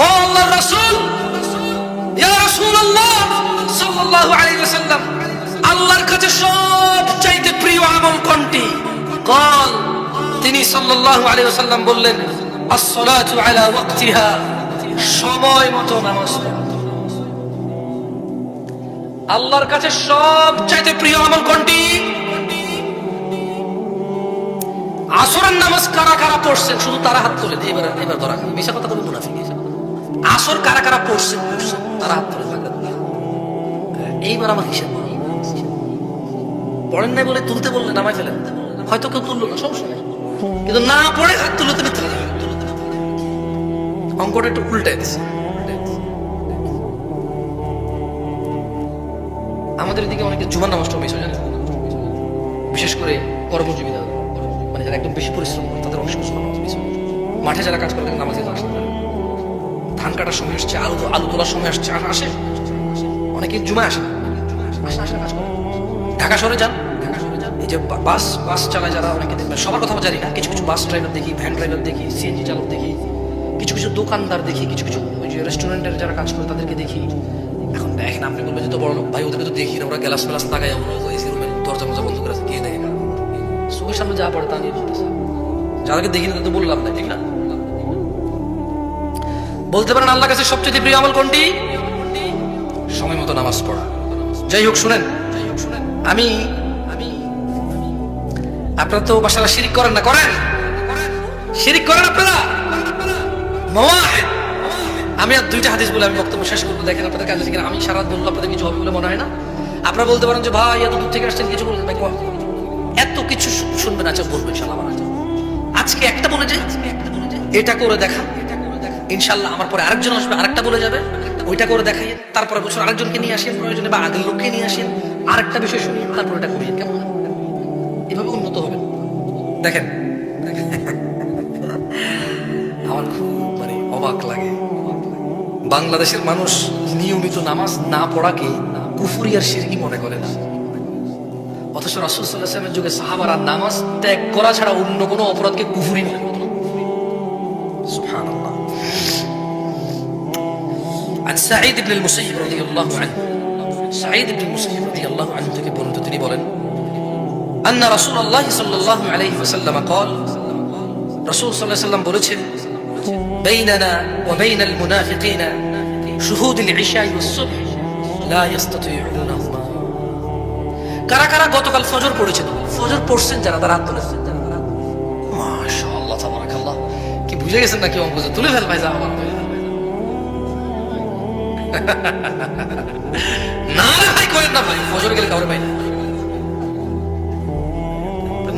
ও আল্লাহর রাসূল, ইয়া রাসূলুল্লাহ সাল্লাল্লাহু আলাইহি ওয়াসাল্লাম, আল্লাহর কাছে সবচাইতে প্রিয় আমল কোনটি? قال, তিনি সাল্লাল্লাহু আলাইহি ওয়াসাল্লাম বললেন, as-salatu ala waqtiha, সময় মতো নামাজ পড়া। আল্লাহর কাছে সবচাইতে প্রিয় আমল কোনটি? আসরের নামাজ কারা কারা পড়ছেন শুধু তারা হাত তুলে দিয়ে এবার ধরা খান। মিশা কথা তো মুনাফিক। আসর কারা কারা পড়ছেন তারা হাত তুলে থাকবেন। এইবার আমার হিসাব পড়েন নাই বলে তুলতে বললে নামাই ফেলেন, হয়তো কেউ তুললো না, সমস্যা নেই, কিন্তু না পড়ে হাত তুলতে তুলে অঙ্কটা একটু উল্টাই দিচ্ছে। আমাদের দিকে অনেকে জুমার নামাজটা মিস হয়ে যায়, বিশেষ করে কর্মজীবীরা, মানে যারা একদম বেশি পরিশ্রম করে তাদের অনেক সময় নামাজ মিস হয়। মাঠে যারা কাজ করে নামাজে আসে, ধান কাটার সময় আসছে, আলু তোলার সময় আসছে, আসে অনেকে জুমায় আসে আসে কাজ করে। ঢাকা শহরে যান, এই যে বাস চালায় যারা, অনেকে দেখবেন, সবার কথা জানি না, কিছু কিছু বাস ড্রাইভার দেখি, ভ্যান ড্রাইভার দেখি, সিএনজি চালক দেখি, কিছু কিছু দোকানদার দেখি, কিছু কিছু ওই যে রেস্টুরেন্টের যারা কাজ করে তাদেরকে দেখি। এখন দেখেন, আপনি বলবেন যে তো বড় লোক ভাই, ওদেরকে তো দেখি না, ওরা গ্লাস মেলাস তাকায়, এসি রুমের দরজা মজা বন্ধ করে আছে, কে দেখে না, চোখের সামনে যা পড়ে তা নিয়ে বলতেছে। যাদেরকে দেখি না তো বললাম না, ঠিক না? বলতে পারেন আল্লাহর কাছে সবচেয়ে প্রিয় আমল কোনটি? সময় মতো নামাজ পড়া। যাই হোক, শুনেন, আমি আপনারা তো বাসায় শিরিক করেন না? করেন? শিরিক করেন আপনারা? মুওয়াহিদ। আমি আর দুইটা হাদিস বলে আমি বক্তব্য শেষ করবো। দেখেন আপনাদের কাছে কিনা আমি সারা বলবো, আপনাদের কিছু হবে বলে মনে হয় না। আপনারা বলতে পারেন যে ভাই এত দূর থেকে আসছেন, কিছু বলতে ভাই এত কিছু শুনবেন, আচ্ছা বলবো ইনশাআল্লাহ। আজকে একটা বলে যে এটা করে দেখা, ইনশাআল্লাহ আমার পরে আরেকজন আসবে, আরেকটা বলে যাবে, ওইটা করে দেখাই, তারপরে বছর আরেকজনকে নিয়ে আসেন, প্রয়োজনে বা আগের লোককে নিয়ে আসেন, আরেকটা বিষয় শুনিয়ে তারপর এটা করিয়ে, কেমন? এভাবে উন্নত হবেন। দেখেন, আমার খুব মানে অবাক লাগে, বাংলাদেশের মানুষ নিয়মিত নামাজ না পড়াকে কুফরি আর শিরকি মনে করে না, অথচ রাসূল সাল্লাল্লাহু আলাইহি ওয়াসাল্লামের যুগে সাহাবারা নামাজ ত্যাগ করা ছাড়া অন্য কোনো অপরাধকে কুফরি মনে করত না। সুবহানাল্লাহ। عن سعيد بن المسيب رضي الله عنه, سعيد بن المسيب رضي الله عنه থেকে বর্ণিত, তিনি বলেন, أن رسول الله صلى الله عليه وسلم قال, রাসূল সাল্লাল্লাহু আলাইহি ওয়াসাল্লাম বলেছেন, بيننا وبين المنافقين شهود العشاء والصبح لا يستطيعونهما. কারা কারা গতকাল ফজর পড়েছেন? ফজর পড়ছেন যারা, তারা হাত তুলেছেন। মাশাআল্লাহ, তাবারাকাল্লাহ। কি বুঝে গেছেন নাকি? অঙ্ক তুলে ফেল ভাই, যা আমার না রে ভাই করেন না ভাই, ফজর গেলে কাউরে ভাই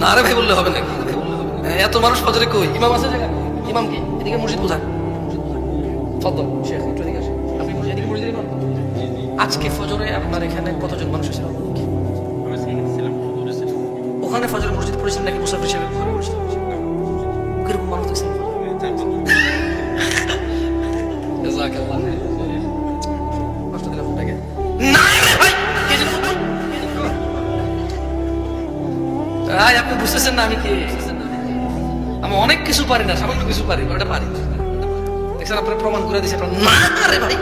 না রে ভাই বললে হবে নাকি? এত মানুষ ফজরে কই? ইমাম আছে জায়গা? ইমাম কি? এদিকে মসজিদ কোথায়? ফজল শেখ একটু এদিকে আসেন। আপনি এদিকে মসজিদের ইমাম? আজকে ফজরে আপনার এখানে কতজন মানুষ ছিল? ওখানে ফজরের মসজিদ পড়েছেন নাকি মুসাফির হিসেবে? কিরকম মানুষ দেখছেন? জাযাকাল্লাহ। আপনি বুঝতেছেন না আমি কি? আমি অনেক কিছু পারি না, সামান্য কিছু পারি, ওটা পারি। দেখছেন, আপনার প্রমাণ করে দিয়েছে। না রে ভাই,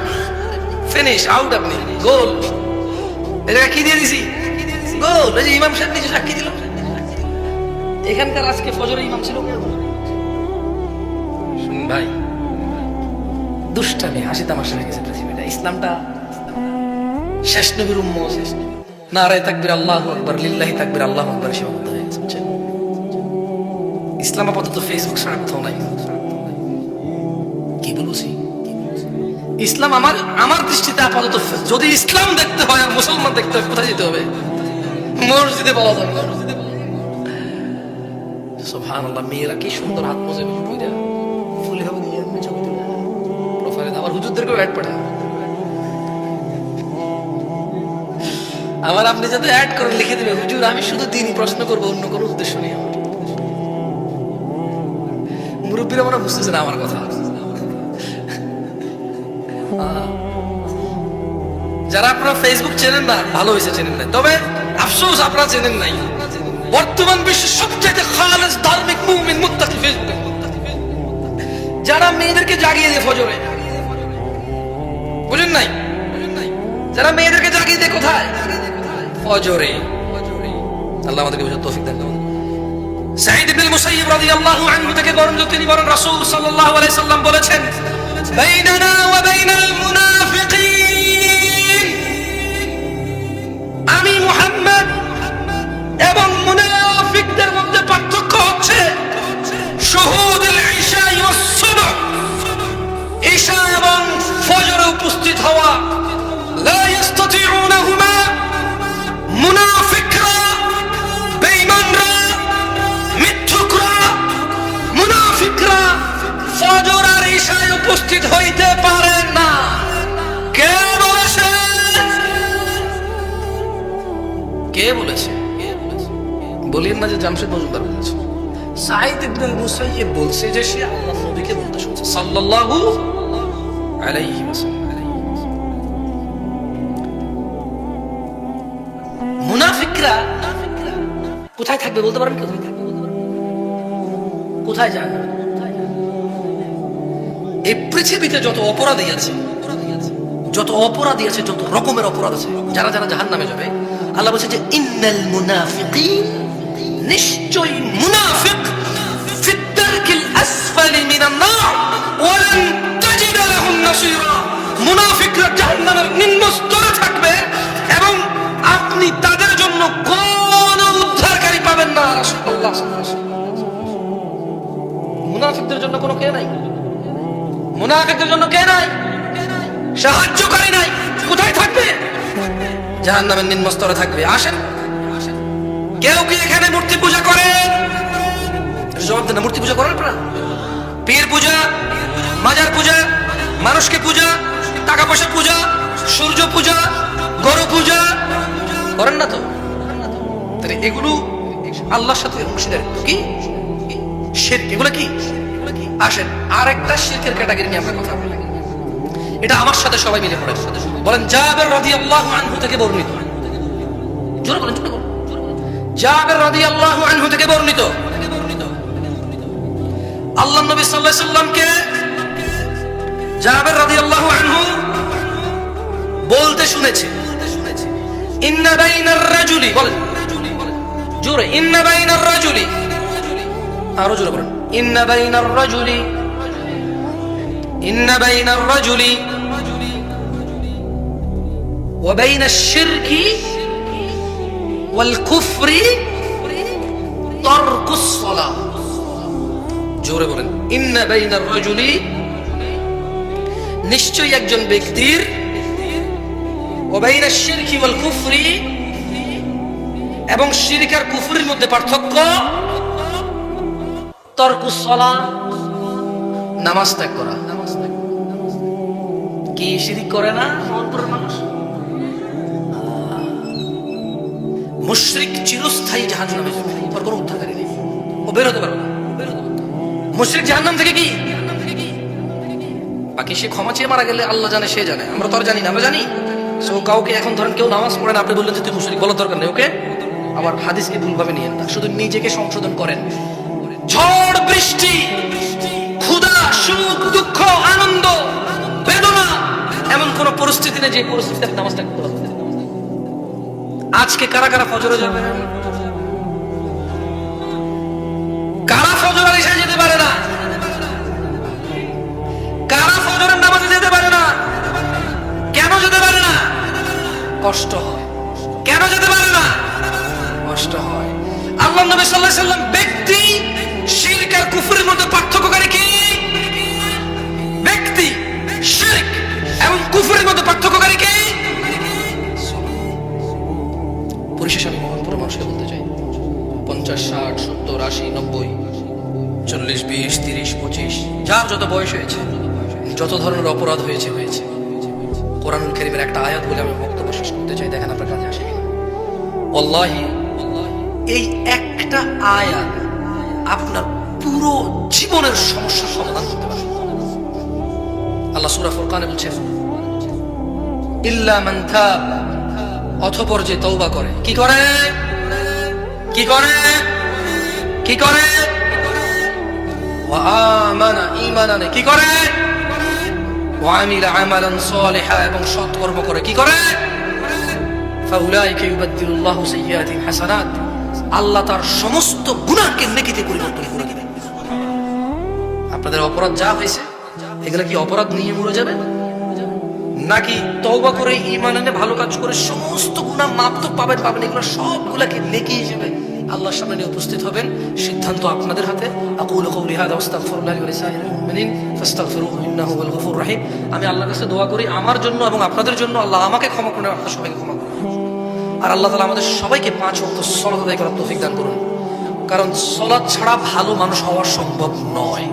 ফিনিশ, আউট, আপনি গোল। এই জায়গায় কি দিয়ে দিছি? গোল। এই যে ইমাম সাহেব নিজে সাক্ষী দিল, এখানকার আজকে ফজরে ইমাম ছিল ভাই। দুষ্টামি, হাসি তামাশা হয়ে গেছে পৃথিবীটা। ইসলামটা শেষ নবীর উম্মত, নারায়ে তাকবীর, আল্লাহু আকবার, লিল্লাহি তাকবীর, আল্লাহু আকবার সীমাবদ্ধ হয়ে গেছে। ইসলাম আপাতত ফেসবুক ছাড়া কোথাও নাই। কি বলছি? ইসলাম আমার দৃষ্টিতে আপাতত, যদি ইসলাম দেখতে হয় আর মুসলমান দেখতে হয়, কোথায় যেতে হবে? মসজিদে পাওয়া যাবে। সুবহানাল্লাহ। মেয়েরা কি সুন্দর হাত মোজে ফুলে হবে, প্রোফাইলে আবার হুজুরদেরকেও অ্যাড পাঠায়। আমার আপনি যাতে অ্যাড করে লিখে দেবে, হুজুর আমি শুধু দিনই প্রশ্ন করবো, অন্য কোনো উদ্দেশ্য নেই আমার। মুরব্বীরা মনে বুঝতেছে না আমার কথা। যারা আপনারা ফেসবুক চেনেন না, ভালো হয়েছে চেনেন না, তবে আফসোস আপনারা চেনেন নাই। বর্তমান বিশ্বের সবচেয়ে খালেস ধার্মিক মুমিন মুত্তাকি ফেসবুক, যারা মেয়েদেরকে জাগিয়ে দেয় ফজরে, যারা মেয়েদেরকে জাগিয়ে দেয় কোথায়? ফজরে। আল্লাহ আমাদেরকে বুঝার তৌফিক দেন। সাঈদ ইবনে মুসাইয়্যিব রাদিয়াল্লাহু আনহু থেকে বর্ণিত, তিনি বলেন রাসূল সাল্লাল্লাহু আলাইহি সাল্লাম বলেছেন, বাইনানা ওয়া বাইনাল মুনাফিকিন, আমি মুহাম্মদ এবং মুনাফিকদের মধ্যে পার্থক্য হচ্ছে শুহুদুল ইশা ওয়াস সুবহ, ইশা এবং ফজরে উপস্থিত হওয়া। লা ইস্তাতিউনাহুমা, মুনাফিকরা, বেঈমানরা, মিথ্যুকরা, মুনাফিকরা ফজর আর ইশায় উপস্থিত হইতে পারে না। কে বলেছে? কে বলেছে? বলিয়েন না যে জামশেদ মজুমদার বলেছে। সাঈদ ইবনে মুসাইয়্যিব বলছে যে সে আল্লাহর নবীকে বলতে শুনছে সাল্লাল্লাহু আলাইহি ওয়াসাল্লাম। মুনাফিকরা কোথায় থাকবে বলতে পারেন? কোথায় যান? এই পৃথিবীতে যত অপরাধী আছে, যত অপরাধী আছে, যত রকমের অপরাধ আছে, যারা যারা জাহান্নামে যাবে, আল্লাহ বলছে যে ইন্নাল মুনাফিকিন, নিশ্চয়ই মুনাফিক, ফিদ দারকিল আসফালি মিনান নার ওয়া লান তাজিদ লাহুম নাসীরা, মুনাফিকরা জাহান্নামের নিম্ন স্তরে থাকবে এবং আপনি তাদের জন্য কোন উদ্ধারকারী পাবেন না। রাসূলুল্লাহ সাল্লাল্লাহু আলাইহি ওয়াসাল্লাম, মুনাফিকদের জন্য কোনো কে নাই, মুনাফিকদের জন্য কে নাই, সাহায্যকারী নাই। কোথায় থাকবে? জাহান্নামের নিম্ন স্তরে থাকবে। আসেন, কেউ কি এখানে মূর্তি পূজা করে? জবাব দেন। মূর্তি পূজা করেন আপনারা? পীর পূজা, মাজার পূজা, মানুষকে পূজা, টাকা পয়সা পূজা, সূর্য পূজা, গরু পূজা করেন না তো? তাহলে এগুলো আল্লাহর সাথে অংশীদারিত্ব কি? শিরক। এগুলো কি? আসেন আরেকটা শিরকের ক্যাটাগরি নিয়ে আমরা কথা বলি। এটা আমার সাথে সবাই মিলে পড়ে। বলেন জাবের রাদিয়াল্লাহু আনহু থেকে বর্ণিত। জোরে বলেন, জোরে বলেন। জাবের রাদিয়াল্লাহু আনহু থেকে বর্ণিত, আল্লাহর নবী সাল্লাল্লাহু আলাইহি সাল্লামকে জাবের রাদিয়াল্লাহু আনহু বলতে শুনেছে, ইন্না বাইনার রাজুলি, বলেন জোরে, ইন্না বাইনার রাজুলি, আরো জোরে বলেন, ইন্না বাইনার রাজুলি, ইন্না বাইনার রাজুলি ওয়া বাইনাশ শিরকি ওয়াল কুফরি তারকুস সালাহ। জোরে বলেন, ইন্না বাইনার রাজুলি, নিশ্চয়ই একজন ব্যক্তির, ওয়া বাইনাশ শিরকি ওয়াল কুফরি, এবং শিরক আর কুফরের মধ্যে পার্থক্য, তারকুস সালাহ, নামাজ ত্যাগ করা। কি শিরক করে না মোহাম্মদপুরের মানুষ? মুশরিক চিরস্থায়ী জাহান্নামে যাবে, ওর কোনো উদ্ধারকারী নেই, ও বের হতে পারবে না। মুশরিক জাহান্নাম থেকে কি? বাকি সে ক্ষমা চেয়ে মারা গেলে আল্লাহ জানে, সে জানে, আমরা তো আর জানি না। আমরা জানি সো কাউকে এখন ধরেন কেউ নামাজ পড়ে না, আপনি বললেন যে তুই মুশরিক, বলার দরকার নেই। ওকে, আবার হাদিসকে ভুলভাবে নিয়েন না, শুধু নিজেকে সংশোধন করেন। ঝড় বৃষ্টি, ক্ষুধা, সুখ, দুঃখ, আনন্দ, বেদনা, এমন কোন পরিস্থিতি নেই যে পরিস্থিতিতে আপনি নামাজটা করতে পারবেন। আজকে কারা কারা ফজরে যাবে? কারা ফজর আর ইশায় যেতে পারে না? কারা ফজরের নামাজে যেতে পারে না? কেন যেতে পারে না? কষ্ট হয়। কেন যেতে পারে না? কষ্ট হয়। আল্লাহর নবী সাল্লাল্লাহু আলাইহি সাল্লাম ব্যক্তি শিরক আর কুফরের মধ্যে পার্থক্যকারী কি? ব্যক্তি শিরক এবং কুফরের মধ্যে পার্থক্যকারী কি? পরিশেষে আমি মোহাম্মদপুরের মানুষকে বলতে চাই, 50, 60, 70, 80, 90, 40, 20, 30, 25, যার যত বয়স হয়েছে, যত ধরনের অপরাধ হয়েছে, কোরআনুল কারীমের একটা আয়াত বলে আমি বক্তব্য শেষ করতে চাই। দেখেন আপনার কাছে আসে কিনা। ওয়াল্লাহি এই একটা আয়াত আপনার পুরো জীবনের সমস্যার সমাধান করতে পারে। আল্লাহ সূরা ফুরকানে বলছেন, ইল্লা মান তাব, অতঃপর যে তওবা করে। কি করে? কি করে? কি করে? ওয়া আমানা, ঈমান আনে। কি করে? ওয়া আমিলা আমালান সালিহা, এবং সৎ কর্ম করে। কি করে? ফাউলাইকা ইউবাদদিলুল্লাহু সাইয়্যাতিহিম হাসানাত, আল্লাহ তার সমস্ত গুনাহকে নেকিতে পরিবর্তন করে দিবেন। আপনাদের অপরাধ যা হয়েছে এগুলা কি অপরাধ নিয়ে মরে যাবে, নাকি তওবা করে ঈমান এনে ভালো কাজ করে সমস্ত গুনাহ মাপ তো পাবেন, এগুলো সবগুলাকে নেকি হিসেবে আল্লাহর সামনে নিয়ে উপস্থিত হবেন? সিদ্ধান্ত আপনাদের হাতে। আকুলু কওলি হাযা ওয়াস্তাগফিরুল্লাহি ওয়া লিসাইরিল মুমিনিন ফাস্তাগফিরুহু ইন্নাহু হুয়াল গফুরুর রহিম। আমি আল্লাহর কাছে দোয়া করি আমার জন্য এবং আপনাদের জন্য, আল্লাহ আমাকে ক্ষমা করুন, আপনাদের সবাইকে ক্ষমা করুন। আর আল্লাহ তাআলা আমাদের সবাইকে 5 ওয়াক্ত সালাত আদায় করার তৌফিক দান করুন, কারণ সালাত ছাড়া ভালো মানুষ হওয়া সম্ভব নয়।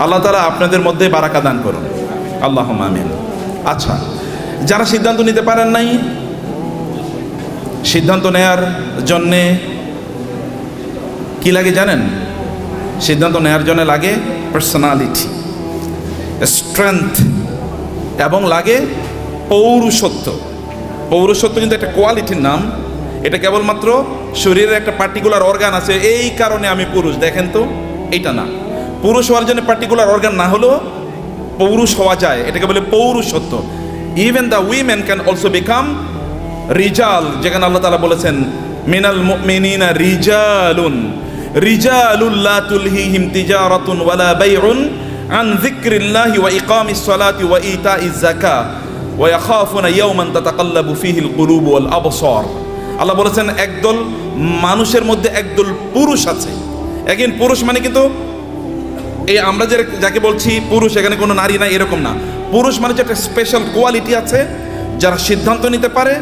আল্লাহ তাআলা আপনাদের মধ্যে বারাকা দান করুন, আল্লাহুম্মা আমিন। আচ্ছা, যারা সিদ্ধান্ত নিতে পারেন নাই, সিদ্ধান্ত নেয়ার জন্যে কি লাগে জানেন? সিদ্ধান্ত নেয়ার জন্য লাগে পার্সোনালিটি, স্ট্রেংথ, এবং লাগে পৌরুষত্ব। পৌরুষত্ব কিন্তু একটা কোয়ালিটির নাম। এটা কেবলমাত্র শরীরের একটা পার্টিকুলার অর্গান আছে, এই কারণে আমি পুরুষ, দেখেন তো, এইটা না। পুরুষ হওয়ার জন্য পার্টিকুলার অর্গান না হলেও পৌরুষ হওয়া যায়, এটাকে বলে পৌরুষত্ব। Even the women can also become রিজাল, যেখানে আল্লাহ তাআলা বলেছেন মিনাল মুমিনিনা রিজালুন রিজালুল্লা তুলহিহিম তিজারাতুন ওয়ালা বাইউন আন যিকরিল্লাহি ওয়া ইকামিস সালাতি ওয়া ইতাইজ যাকাত ওয়া ইয়াখাফুনা ইয়াওমান তাতাকাল্লাবু ফীহিল কুলুবু ওয়াল আবসার। আল্লাহ বলেছেন একদল মানুষের মধ্যে একদল পুরুষ আছে। একদিন পুরুষ মানে কিন্তু এই আমরা যাকে বলছি পুরুষ, এখানে কোনো নারী নাই এরকম না। পুরুষ মানে যে একটা স্পেশাল কোয়ালিটি আছে, যারা সিদ্ধান্ত নিতে পারে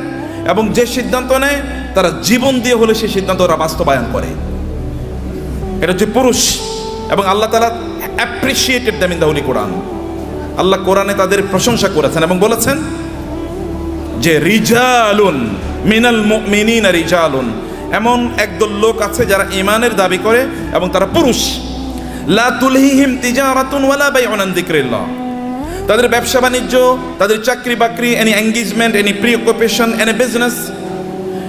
এবং যে সিদ্ধান্ত নেয় তারা জীবন দিয়ে হলে সেই সিদ্ধান্ত ওরা বাস্তবায়ন করে, এটা হচ্ছে পুরুষ। এবং আল্লাহ তাআলা appreciated them in the holy Quran. Allah কোরআনে তাদের প্রশংসা করেছেন এবং বলেছেন যে রিজালুন মিনাল মুমিনিনা রিজালুন, এমন একদল লোক আছে যারা ঈমানের দাবি করে এবং তারা পুরুষ। লা তুলহিহিম তিজারাতুন ওয়ালা বাইউন আন যিকরিল্লাহ, তাদের ব্যবসা বাণিজ্য, তাদের চাকরি বাকরি, any engagement, any preoccupation, any business,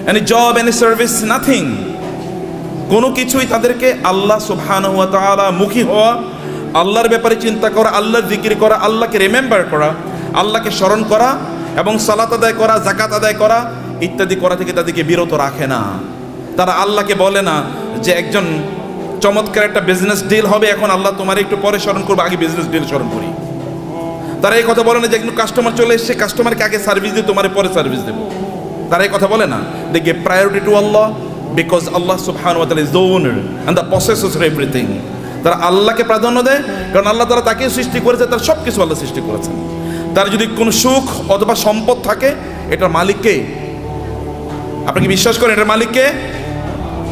any job, any service, nothing, কোনো কিছুই তাদেরকে আল্লাহ সুবহানাহু ওয়া তাআলা মুখী হওয়া, আল্লাহর ব্যাপারে চিন্তা করা, আল্লাহর জিকির করা, আল্লাহকে রিমেম্বার করা, আল্লাহকে স্মরণ করা এবং সালাত আদায় করা, যাকাত আদায় করা ইত্যাদি করা থেকে তাদেরকে বিরত রাখে না। তারা আল্লাহকে বলে না যে একজন চমৎকার একটা বিজনেস ডিল হবে, এখন আল্লাহ তোমার একটু পরে স্মরণ করবো, আগে বিজনেস ডিল স্মরণ করি। তারা এই কথা বলে না যে একজন কাস্টমার চলে এসছে, কাস্টমারকে আগে সার্ভিস দিয়ে তোমার পরে সার্ভিস দেবো। তারা এই কথা বলে না। They give priority to Allah because Allah সুবহানাহু ওয়া তাআলা is the owner and the possessor of everything. তারা আল্লাহকে প্রাধান্য দেয়, কারণ আল্লাহ তাআলা তাকে সৃষ্টি করেছে, তার সব কিছু আল্লাহ সৃষ্টি করেছেন। তার যদি কোনো সুখ অথবা সম্পদ থাকে, এটার মালিক কে? আপনি কি বিশ্বাস করেন এটার মালিক কে?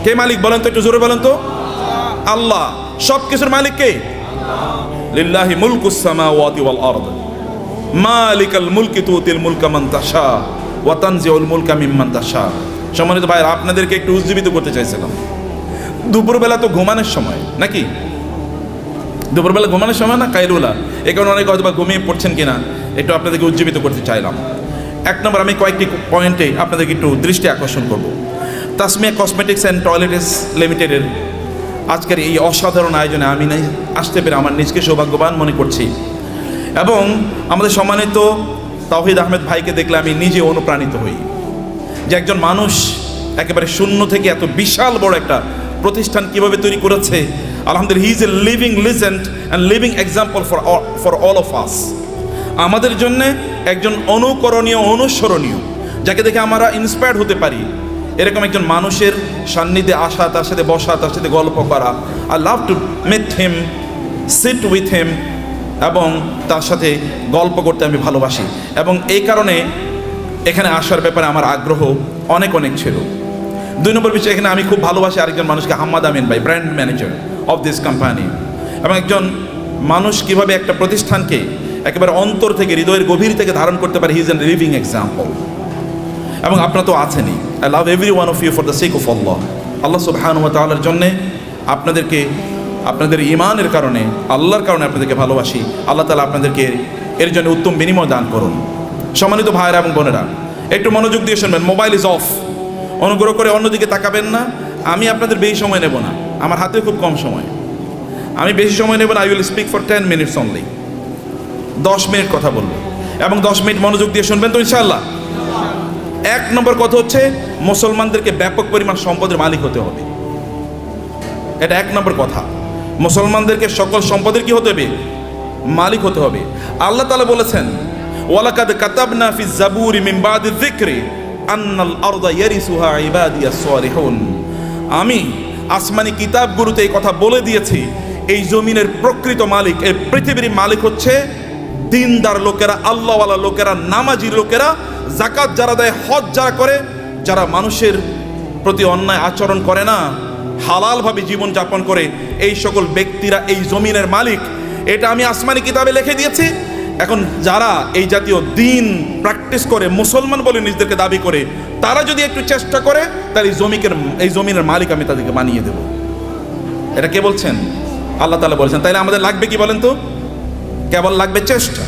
কে মালিক বলেন তো, একটু জোরে বলেন তো। আল্লাহ। সব কিছুর মালিক কে? লিল্লাহি মুলকুস সামাওয়াতি ওয়াল আরদ মালিকাল মুলকি তুতিল মুলকা মান তাশা ওয়া তানজিউল মুলকা মিম্মান তাশা। সম্মানিত ভাইরা, আপনাদেরকে একটু উজ্জীবিত করতে চাইছিলাম। দুপুরবেলা তো ঘুমানোর সময় নাকি? দুপুরবেলা ঘুমানোর সময় না কাইলুলা, এই কারণে অনেকে হয়তো বা ঘুমিয়ে পড়ছেন কিনা, একটু আপনাদেরকে উজ্জীবিত করতে চাইলাম। এক নম্বর, আমি কয়েকটি পয়েন্টে আপনাদেরকে একটু দৃষ্টি আকর্ষণ করব। তাসমিয়া কসমেটিক্স অ্যান্ড টয়লেটস লিমিটেডের আজকের এই অসাধারণ আয়োজনে আমি আসতে পেরে আমার নিজকে সৌভাগ্যবান মনে করছি, এবং আমাদের সম্মানিত তাওহিদ আহমেদ ভাইকে দেখলে আমি নিজে অনুপ্রাণিত হই যে একজন মানুষ একেবারে শূন্য থেকে এত বিশাল বড় একটা প্রতিষ্ঠান কিভাবে তৈরি করেছে। আলহামদুলিল্লাহ, হি is a living legend and living example for all of us. আমাদের জন্য একজন অনুকরণীয়, অনুসরণীয়, যাকে দেখে আমরা ইন্সপায়ার্ড হতে পারি, এরকম একজন মানুষের সান্নিধ্যে আসা, তার সাথে বসা, তার সাথে গল্প করা। I love to meet him, sit with him, এবং তার সাথে গল্প করতে আমি ভালোবাসি, এবং এই কারণে এখানে আসার ব্যাপারে আমার আগ্রহ অনেক অনেক ছিল। 2 নম্বর বিষয়, এখানে আমি খুব ভালোবাসি আরেকজন মানুষকে, হাম্মাদ আমিন ভাই, brand manager of this company, এবং একজন মানুষ কিভাবে একটা প্রতিষ্ঠানকে একেবারে অন্তর থেকে, হৃদয়ের গভীর থেকে ধারণ করতে পারে। He is a living example. এবং আপনারা তো আছেনই। I love every one of you for the sake of Allah. Allah সুবহানাহু ওয়া তাআলার জন্যে আপনাদেরকে, আপনাদের ঈমানের কারণে, আল্লাহর কারণে আপনাদেরকে ভালোবাসি। আল্লাহ তাআলা আপনাদেরকে এর জন্য উত্তম বিনিময় দান করুন। সম্মানিত ভাইয়েরা এবং বোনেরা, একটু মনোযোগ দিয়ে শুনবেন। Mobile is of. অনুগ্রহ করে অন্যদিকে তাকাবেন না। আমি আপনাদের বেশি সময় নেব না, আমার হাতে খুব কম সময়। আমি বেশি সময় নেব না। I will speak for 10 minutes only. 10 minute কথা বলবো, এবং 10 মিনিট মনোযোগ দিয়ে শুনবেন তো ইনশাআল্লাহ। এক নম্বর কথা হচ্ছে মুসলমানদেরকে ব্যাপক পরিমাণ সম্পদের মালিক হতে হবে। এটা এক নম্বর কথা, মুসলমানদেরকে সকল সম্পদের কি হতে হবে? মালিক হতে হবে। আল্লাহ তাআলা বলেছেন, ওয়ালাকাদ কাতাবনা ফিজ জাবুরি মিন বাদি যিকরি আন্নাল আরদা ইয়ারিসুহা ইবাদিয়াস সালিহুন। আমি আসমানি কিতাবগুলোতে এই কথা বলে দিয়েছি, এই জমিনের প্রকৃত মালিক, এই পৃথিবীর মালিক হচ্ছে দিনদার লোকেরা, আল্লাহওয়ালা লোকেরা, নামাজি লোকেরা, যাকাত যারা দেয়, হজ যারা করে, যারা মানুষের প্রতি অন্যায় আচরণ করে না, হালালভাবে জীবন যাপন করে, এই সকল ব্যক্তিরা এই জমিনের মালিক। এটা আমি আসমানি কিতাবে লিখে দিয়েছি। এখন যারা এই জাতীয় দিন প্র্যাকটিস করে, মুসলমান বলে নিজেদেরকে দাবি করে, তারা যদি একটু চেষ্টা করে, তাহলে এই জমিনের মালিক আমি তাদেরকে বানিয়ে দেব। এটা কে বলছেন? আল্লাহ তাআলা বলছেন। তাইলে আমাদের লাগবে কি বলেন তো? কেবল লাগবে চেষ্টা,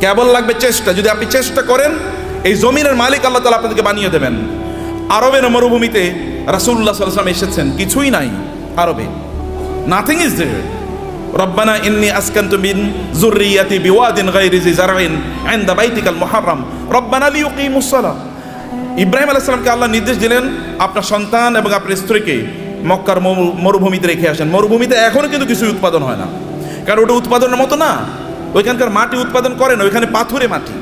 কেবল লাগবে চেষ্টা। যদি আপনি চেষ্টা করেন, এই জমিনের মালিক আল্লাহ তাআলা আপনাদেরকে বানিয়ে দেবেন। আরবের মরুভূমিতে রাসূলুল্লাহ সাল্লাল্লাহু আলাইহি ওয়াসাল্লাম এসেছেন, কিছুই নাই আরবে, নাথিং ইজ দেয়ার। রব্বানা ইন্নী আসকানতু মিন যুররিয়াতি বিওয়াদিন গায়রি জি জারইন ইনদা বাইতিকাল মুহাররম রব্বানা লিইয়ুকিমুস সালাহ। ইব্রাহিম আলাইহিস সালামকে আল্লাহ নির্দেশ দিলেন, আপনার সন্তান এবং আপনার স্ত্রীকে মক্কার মরুভূমিতে রেখে আসেন। মরুভূমিতে এখনো কিন্তু কিছুই উৎপাদন হয় না, কারণ ওটা উৎপাদনের মতো না। ওইখানকার মাটি উৎপাদন করে না, ওইখানে পাথুরে মাটি,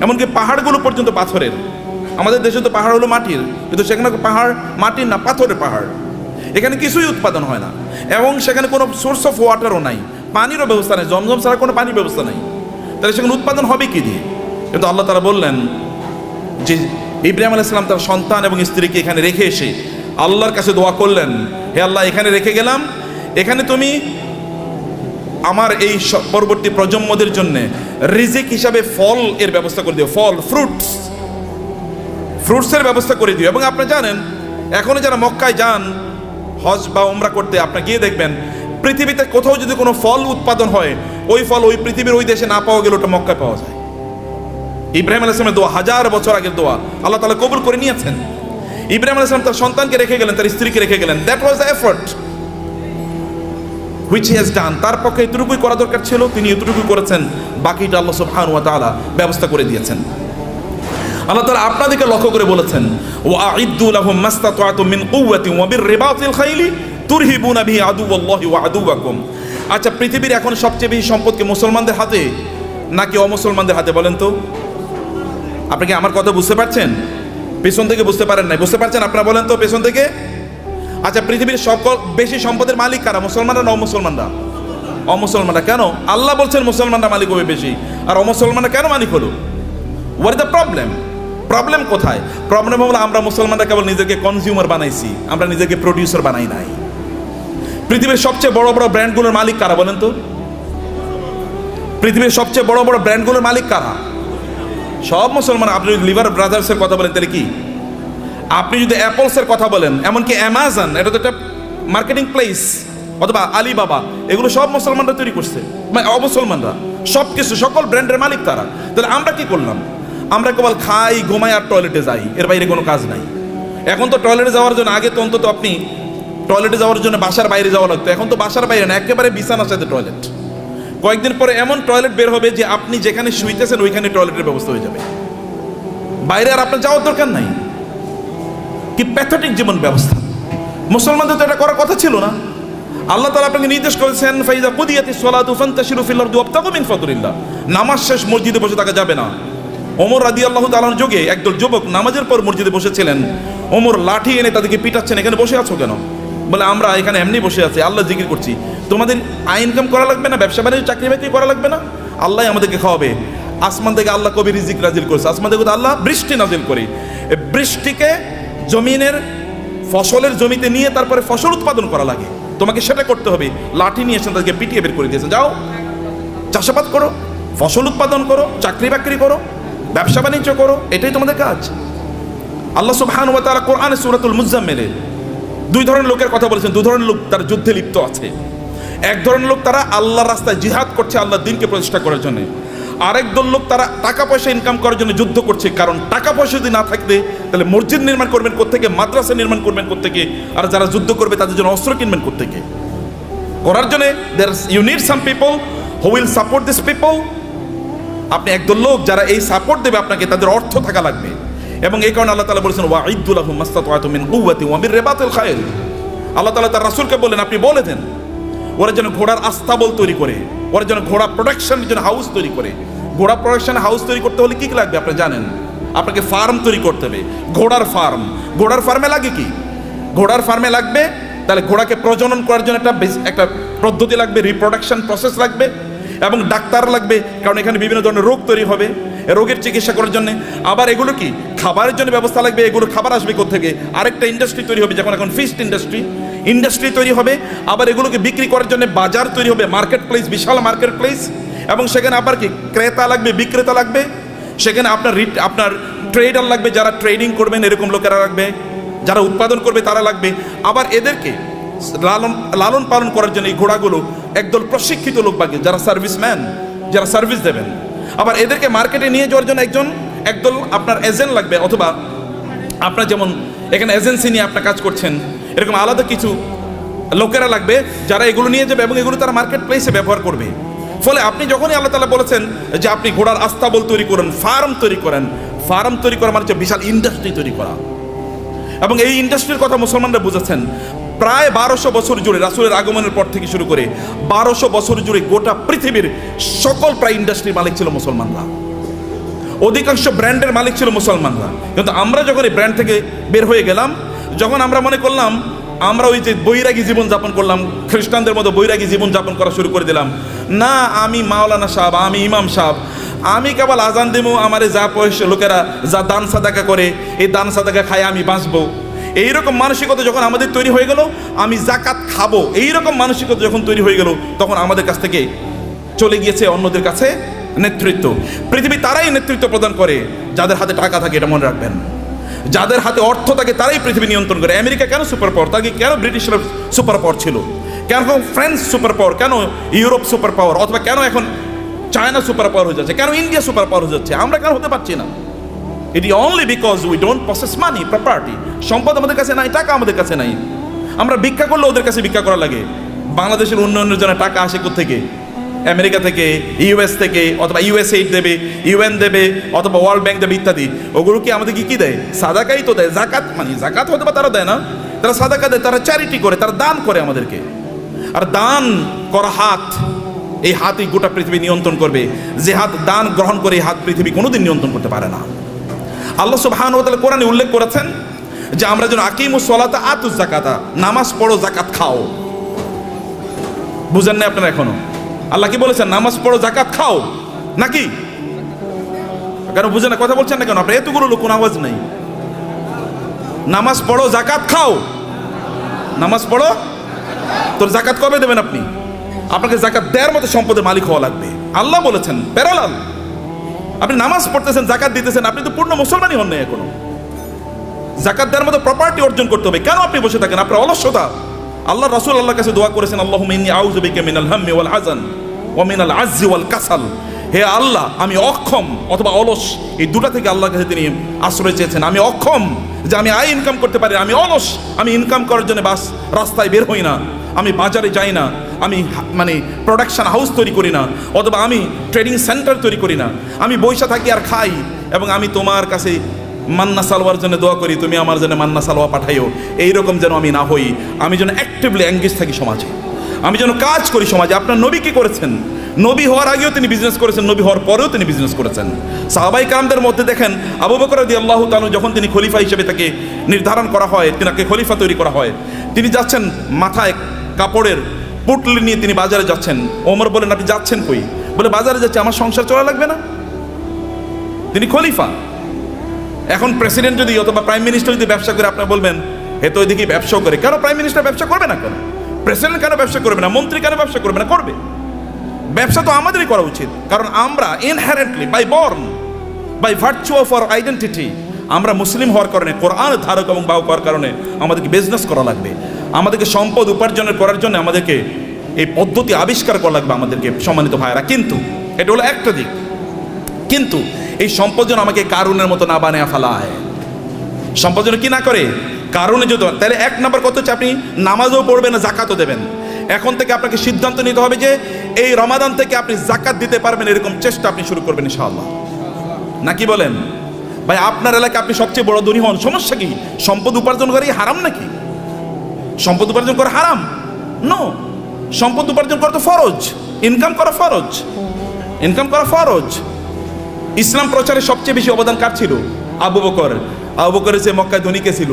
এমনকি পাহাড়গুলো পর্যন্ত পাথরের। আমাদের দেশে তো পাহাড় হলো মাটির, কিন্তু সেখানে পাহাড় মাটির না, পাথরের পাহাড়। এখানে কিছুই উৎপাদন হয় না, এবং সেখানে কোনো সোর্স অফ ওয়াটারও নাই, পানিরও ব্যবস্থা নেই, জমজম ছাড়া কোনো পানির ব্যবস্থা নেই। তাহলে সেখানে উৎপাদন হবে কি দিয়ে? কিন্তু আল্লাহ তাআলা বললেন যে ইব্রাহিম আলাইহিস সালাম তার সন্তান এবং স্ত্রীকে এখানে রেখে এসে আল্লাহর কাছে দোয়া করলেন, হে আল্লাহ, এখানে রেখে গেলাম, এখানে তুমি আমার এই পরবর্তী প্রজন্মদের জন্য রিজিক হিসাবে ফল এর ব্যবস্থা করে দিও, ফল, ফ্রুটসের ব্যবস্থা করে দিও। এবং আপনি জানেন, এখনো যারা মক্কায় যান হজ বা উমরা করতে, আপনি গিয়ে দেখবেন পৃথিবীতে কোথাও যদি কোনো ফল উৎপাদন হয়, ওই ফল ওই পৃথিবীর ওই দেশে না পাওয়া গেলে ওটা মক্কায় পাওয়া যায়। ইব্রাহিম আলাইহিস সালামের দোয়া, 1000 বছর আগের দোয়া, আল্লাহ তাআলা কবুল করে নিয়েছেন। ইব্রাহিম আলাইহিস সালাম তার সন্তানকে রেখে গেলেন, তার স্ত্রীকে রেখে গেলেন। That was the effort which he has done. তার পক্ষে এতটুকুই করা দরকার ছিল, তিনি এতটুকুই করেছেন, বাকিটা আল্লাহ সুবহানাহু ওয়া তাআলা ব্যবস্থা করে দিয়েছেন। আল্লাহ তাআলা আপনাদেরকে লক্ষ্য করে বলেছেন, ওয়াইদ্দু লাহুম মাসতাতাতুম মিন কুওয়াতিন ওয়া বিররিবাতিল খাইলি তুরহিবুনা বিহি আদুওয়াল্লাহি ওয়া আদুওয়াকুম। আচ্ছা, পৃথিবীর এখন সবচেয়ে বেশি সম্পদ কি মুসলমানদের হাতে নাকি অমুসলমানদের হাতে বলেন তো? আপনি কি আমার কথা বুঝতে পারছেন? পেছন থেকে বুঝতে পারেন নাই, বুঝতে পারছেন আপনারা বলেন তো পেছন থেকে? আচ্ছা, পৃথিবীর সকল বেশি সম্পদের মালিক কারা, মুসলমানরা না অমুসলমানরা? অমুসলমানরা। কেন? আল্লাহ বলছেন মুসলমানরা মালিক হবে বেশি, আর অমুসলমানরা কেন মালিক হলো? What is the problem? Problem কোথায়? প্রবলেম হলো আমরা মুসলমানরা কেবল নিজেকে কনজিউমার বানাইছি, আমরা নিজেকে প্রডিউসার বানাই নাই। পৃথিবীর সবচেয়ে বড় বড় ব্র্যান্ডগুলোর মালিক কারা বলেন তো? পৃথিবীর সবচেয়ে বড় বড় ব্র্যান্ডগুলোর মালিক কারা? সব মুসলমান। আপনি যদি লিভার ব্রাদার্সের কথা বলেন তাহলে কি? আপনি যদি অ্যাপলসের কথা বলেন, এমনকি অ্যামাজন, এটা তো একটা মার্কেটিং প্লেস, অথবা আলিবাবা, এগুলো সব মুসলমানরা তৈরি করছে, মানে অমুসলমানরা। সব কিছু, সকল ব্র্যান্ডের মালিক তারা। তাহলে আমরা কি করলাম? আমরা কেবল খাই, ঘুমাই আর টয়লেটে যাই, এর বাইরে কোনো কাজ নাই। এখন তো টয়লেটে যাওয়ার জন্য, আগে তো অন্তত আপনি টয়লেটে যাওয়ার জন্য বাসার বাইরে যাওয়া লাগতো, এখন তো বাসার বাইরে না, একেবারে বিছানার সাথে টয়লেট। কয়েকদিন পরে এমন টয়লেট বের হবে যে আপনি যেখানে শুইতেছেন ওইখানে টয়লেটের ব্যবস্থা হয়ে যাবে, বাইরে আর আপনার যাওয়ার দরকার নাই। কি প্যাথেটিক জীবন ব্যবস্থা! মুসলমানদের তো এটা করার কথা ছিল না। আল্লাহ তাআলা আপনাকে নির্দেশ করেছেন, ফাইজা কুদিয়াতিস সালাতু ফান্তাশিরু ফিল আরদি ওয়াবতাগু মিন ফাদলিল্লাহ। নামাজ শেষ মসজিদে বসে থাকা যাবে না। ওমর রাদিয়াল্লাহু তাআলার যুগে একদল যুবক নামাজের পর মসজিদে বসেছিলেন। ওমর লাঠি এনে তাদেরকে পিটাচ্ছেন, এখানে বসে আছো কেন? বলে, আমরা এখানে এমনি বসে আছি, আল্লাহ জিকির করছি। তোমাদের ইনকাম করা লাগবে না, ব্যবসা বাণিজ্য, চাকরি বাকরি করা লাগবে না, আল্লাহ আমাদেরকে খাওয়াবে। আসমান থেকে আল্লাহ কবি রিজিক নাজিল করেছে, আসমান থেকে আল্লাহ বৃষ্টি নাজিল করে। বৃষ্টিকে জমিনের ফসলের জমিতে নিয়ে তারপরে ফসল উৎপাদন করা লাগে, তোমাকে সেটা করতে হবে। লাঠি নিয়ে এসে তাদেরকে পিটিয়ে বের করে দিয়েছেন, যাও চাষাবাদ করো, ফসল উৎপাদন করো, চাকরি বাকরি করো, ব্যবসা বাণিজ্য করো, এটাই তোমাদের কাজ। আল্লাহ সুবহানাহু ওয়া তাআলা কোরআনে সূরাতুল মুজাম্মিলে দুই ধরনের লোকের কথা বলেছেন। দুই ধরনের লোক তারা যুদ্ধে লিপ্ত আছে। এক ধরনের লোক তারা আল্লাহর রাস্তায় জিহাদ করছে, আল্লাহর দ্বীনকে প্রতিষ্ঠা করার জন্য। আরেক দল লোক তারা টাকা পয়সা ইনকাম করার জন্য যুদ্ধ করছে, কারণ টাকা পয়সা যদি না থাকতে তাহলে মসজিদ নির্মাণ করবেন কোত্থেকে, মাদ্রাসা নির্মাণ করবেন কোত্থেকে, আর যারা যুদ্ধ করবে তাদের জন্য অস্ত্র কিনবেন কোত্থেকে। করার জন্য you need some people who will support this people. আপনি একদল লোক যারা এই সাপোর্ট দেবে আপনাকে, তাদের অর্থ থাকা লাগবে। এবং এই কারণে আল্লাহ তাআলা বলেছেন ওয়াইদ্দু লাহুম মাসতাতা'তুম মিন কুওয়াতিন ওয়া মিন রিবাতিল খায়ল। আল্লাহ তাআলা তার রাসূলকে বলেন আপনি বলে দেন ওরা যেন ঘোড়ার আস্তাবল তৈরি করে, ওরা যেন ঘোড়া প্রোডাকশনের জন্য হাউস তৈরি করে। ঘোড়া প্রোডাকশন হাউস তৈরি করতে হলে কি কি লাগবে আপনি জানেন? আপনাকে ফার্ম তৈরি করতে হবে, ঘোড়ার ফার্ম। ঘোড়ার ফার্মে লাগে কি? ঘোড়ার ফার্মে লাগবে তাহলে ঘোড়াকে প্রজনন করার জন্য একটা পদ্ধতি লাগবে, রিপ্রোডাকশন প্রসেস লাগবে, এবং ডাক্তার লাগবে, কারণ এখানে বিভিন্ন ধরনের রোগ তৈরি হবে, রোগের চিকিৎসা করার জন্য। আবার এগুলো কি খাবারের জন্য ব্যবস্থা লাগবে, এগুলো খাবার আসবে কোত্থেকে? আরেকটা ইন্ডাস্ট্রি তৈরি হবে, যখন এখন ফিশ ইন্ডাস্ট্রি তৈরি হবে। আবার এগুলোকে বিক্রি করার জন্য বাজার তৈরি হবে, মার্কেট প্লেস, বিশাল মার্কেট প্লেস, এবং সেখানে আবার কি ক্রেতা লাগবে, বিক্রেতা লাগবে, সেখানে আপনার ট্রেডার লাগবে, যারা ট্রেডিং করবেন এরকম লোকেরা লাগবে, যারা উৎপাদন করবে তারা লাগবে। আবার এদেরকে লালন পালন করার জন্য এই ঘোড়াগুলো একদল প্রশিক্ষিত লোক লাগবে, যারা সার্ভিসম্যান, যারা সার্ভিস দেবেন। আবার এদেরকে মার্কেটে নিয়ে যাওয়ার জন্য একদল আপনার এজেন্ট লাগবে, অথবা আপনার যেমন এখানে এজেন্সি নিয়ে আপনার কাজ করছেন, এরকম আলাদা কিছু লোকেরা লাগবে যারা এগুলো নিয়ে যাবে এবং এগুলো তারা মার্কেট প্লেসে ব্যবহার করবে। ফলে আপনি যখনই আল্লাহ তাআলা বলেছেন যে আপনি ঘোড়ার আস্তাবল তৈরি করেন, ফার্ম তৈরি করেন, ফার্ম তৈরি করা মানে হচ্ছে বিশাল ইন্ডাস্ট্রি তৈরি করা। এবং এই ইন্ডাস্ট্রির কথা মুসলমানরা বুঝেছেন। প্রায় 1200 বছর জুড়ে রাসূলের আগমনের পর থেকে শুরু করে 1200 বছর জুড়ে গোটা পৃথিবীর সকল প্রায় ইন্ডাস্ট্রির মালিক ছিল মুসলমানরা, অধিকাংশ ব্র্যান্ডের মালিক ছিল মুসলমানরা। কিন্তু আমরা যখন এই ব্র্যান্ড থেকে বের হয়ে গেলাম, যখন আমরা মনে করলাম আমরা ওই যে বৈরাগী জীবন যাপন করলাম, খ্রিস্টানদের মতো বৈরাগী জীবন যাপন করা শুরু করে দিলাম, না আমি মাওলানা সাহেব, আমি ইমাম সাহেব, আমি কেবল আজান দেবো, আমারে যা পয়সা লোকেরা যা দান সাদাকা করে এই দান সাদাকা খায় আমি বাঁচবো, এইরকম মানসিকতা যখন আমাদের তৈরি হয়ে গেল, আমি জাকাত খাবো, এইরকম মানসিকতা যখন তৈরি হয়ে গেল, তখন আমাদের কাছ থেকে চলে গিয়েছে অন্যদের কাছে নেতৃত্ব। পৃথিবী তারাই নেতৃত্ব প্রদান করে যাদের হাতে টাকা থাকে, এটা মনে রাখবেন। যাদের হাতে অর্থ থাকে তারাই পৃথিবী নিয়ন্ত্রণ করে। আমেরিকা কেন সুপার পাওয়ার? তাকে কেন ব্রিটিশরা সুপার পাওয়ার ছিল? কেন ফ্রান্স সুপার পাওয়ার? কেন ইউরোপ সুপার পাওয়ার? অথবা কেন এখন চায়না সুপার পাওয়ার হয়ে যাচ্ছে? কেন ইন্ডিয়া সুপার পাওয়ার হয়ে যাচ্ছে? আমরা কেন হতে পারছি না? It is only because we don't possess money, property. সম্পদ আমাদের কাছে নাই, টাকা আমাদের কাছে নাই। আমরা ভিক্ষা করলে ওদের কাছে ভিক্ষা করা লাগে। বাংলাদেশের উন্নয়নের জন্য টাকা আসে কোত্থেকে? আমেরিকা থেকে, ইউএস থেকে, অথবা ইউএসএইড দেবে, ইউএন দেবে, অথবা ওয়ার্ল্ড ব্যাংক দেবে ইত্যাদি। ওগুলো কি আমাদেরকে কি দেয়? সাদাকাই তো দেয়। জাকাত মানে জাকাত হয়তো বা তারা দেয় না, তারা সাদাকা দেয়, তারা চ্যারিটি করে, তারা দান করে আমাদেরকে। আর দান করা হাত, এই হাতই গোটা পৃথিবী নিয়ন্ত্রণ করবে। যে হাত দান গ্রহণ করে এই হাত পৃথিবী কোনোদিন নিয়ন্ত্রণ করতে পারে না। আল্লাহ সুবহানাহু ওয়া তাআলা কোরআনে উল্লেখ করেছেন যে আমরা যেন আকিমুস সালাতা আতুজ যাকাতা, নামাজ পড়ো জাকাত খাও। বুঝেন না আপনারা এখনো? আল্লাহ কি বলেছেন? নামাজ পড়ো জাকাত খাও, নাকি? কেন বুঝেন না? কথা বলছেন না কেন? আপনার এতগুলো লোক, কোনো আওয়াজ নেই। নামাজ পড়ো জাকাত খাও, নামাজ পড়ো। তোর জাকাত কবে দেবেন আপনি? আপনাকে জাকাত দেওয়ার মতো সম্পদের মালিক হওয়া লাগবে। আল্লাহ বলেছেন প্যারালাল। আপনি নামাজ পড়তেছেন, জাকাত দিতেছেন, আপনি তো পূর্ণ মুসলমানই হন নাই এখনো। জাকাত দেওয়ার মতো প্রপার্টি অর্জন করতে হবে। কেন আপনি বসে থাকেন? আপনার অলসতা। আল্লাহ রাসূল আল্লাহর কাছে দোয়া করেছেন, আল্লাহুম্মা ইন্নী আউযু বিকা মিনাল হাম্মি ওয়াল হাযান ওয়া মিনাল আজজি ওয়াল কাসাল। হে আল্লাহ, আমি অক্ষম অথবা অলস, এই দুটা থেকে আল্লাহর কাছে তিনি আশ্রয় চেয়েছেন। আমি অক্ষম যে আমি আয় ইনকাম করতে পারি, আমি অলস, আমি ইনকাম করার জন্য বাস রাস্তায় বের হই না, আমি বাজারে যাই না, আমি মানে প্রোডাকশন হাউস তৈরি করি না, অথবা আমি ট্রেডিং সেন্টার তৈরি করি না, আমি বৈশা থাকি আর খাই, এবং আমি তোমার কাছে মান্না সালোয়ার জন্য দোয়া করি, তুমি আমার জন্য মান্না সালোয়া পাঠাইও। এইরকম যেন আমি না হই। আমি যেন অ্যাক্টিভলি এঙ্গেজ থাকি সমাজে, আমি যেন কাজ করি সমাজে। আপনার নবী কি করেছেন? নবী হওয়ার আগেও তিনি বিজনেস করেছেন, নবী হওয়ার পরেও তিনি বিজনেস করেছেন। সাহাবায়ে কেরামদের মধ্যে দেখেন আবু বকর রাদিয়াল্লাহু তাআলা যখন তিনি খলিফা হিসেবে তাকে নির্ধারণ করা হয়, তিনাকে খলিফা তৈরি করা হয়, তিনি যাচ্ছেন মাথায় কাপড়ের পুটলি নিয়ে তিনি বাজারে যাচ্ছেন। ওমর বলেন, আপনি যাচ্ছেন কই? বলে, বাজারে যাচ্ছে, আমার সংসার চলা লাগবে না? তিনি খলিফা। এখন প্রেসিডেন্ট যদি অথবা প্রাইম মিনিস্টার যদি ব্যবসা করে, আপনারা বলবেন এ তো ওইদিকে ব্যবসাও করে। কেন প্রাইম মিনিস্টার ব্যবসা করবে না? কেন প্রেসিডেন্ট কেন ব্যবসা করবে না? মন্ত্রী কেন ব্যবসা করবে না? করবে। ব্যবসা তো আমাদেরই করা উচিত, কারণ আমরা inherently by born, by virtue of our identity, আমরা মুসলিম হওয়ার কারণে, কোরআন ধারক এবং বাহক হওয়ার কারণে আমাদেরকে বিজনেস করা লাগবে। আমাদেরকে সম্পদ উপার্জনের করার জন্য আমাদেরকে এই পদ্ধতি আবিষ্কার করা লাগবে আমাদেরকে, সম্মানিত ভাইয়েরা। কিন্তু এটা হলো একটা দিক। কিন্তু এই সম্পদ যেন আমাকে কারুনের মতো না বানিয়ে ফেলায়। সম্পদ যেন কি না করে? কারণে যদি, তাহলে এক নম্বর কথা হচ্ছে আপনি নামাজও পড়বেন, জাকাতও দেবেন। এখন থেকে আপনাকে সিদ্ধান্ত নিতে হবে যে এই রমাদান থেকে আপনি জাকাত দিতে পারবেন, এরকম চেষ্টা আপনি শুরু করবেন ইনশাআল্লাহ। নাকি বলেন? ভাই আপনার এলাকায় আপনি সবচেয়ে বড় ধনী হন, সমস্যা কি? সম্পদ উপার্জন করে কি হারাম নাকি? সম্পদ উপার্জন করা হারাম? নো, সম্পদ উপার্জন করা তো ফরজ, ইনকাম করা ফরজ, ইনকাম করা ফরজ। ইসলাম প্রচারে সবচেয়ে বেশি অবদান কার ছিল? আবু বকর। আবু বকরের যে মক্কায় ধনী কে ছিল?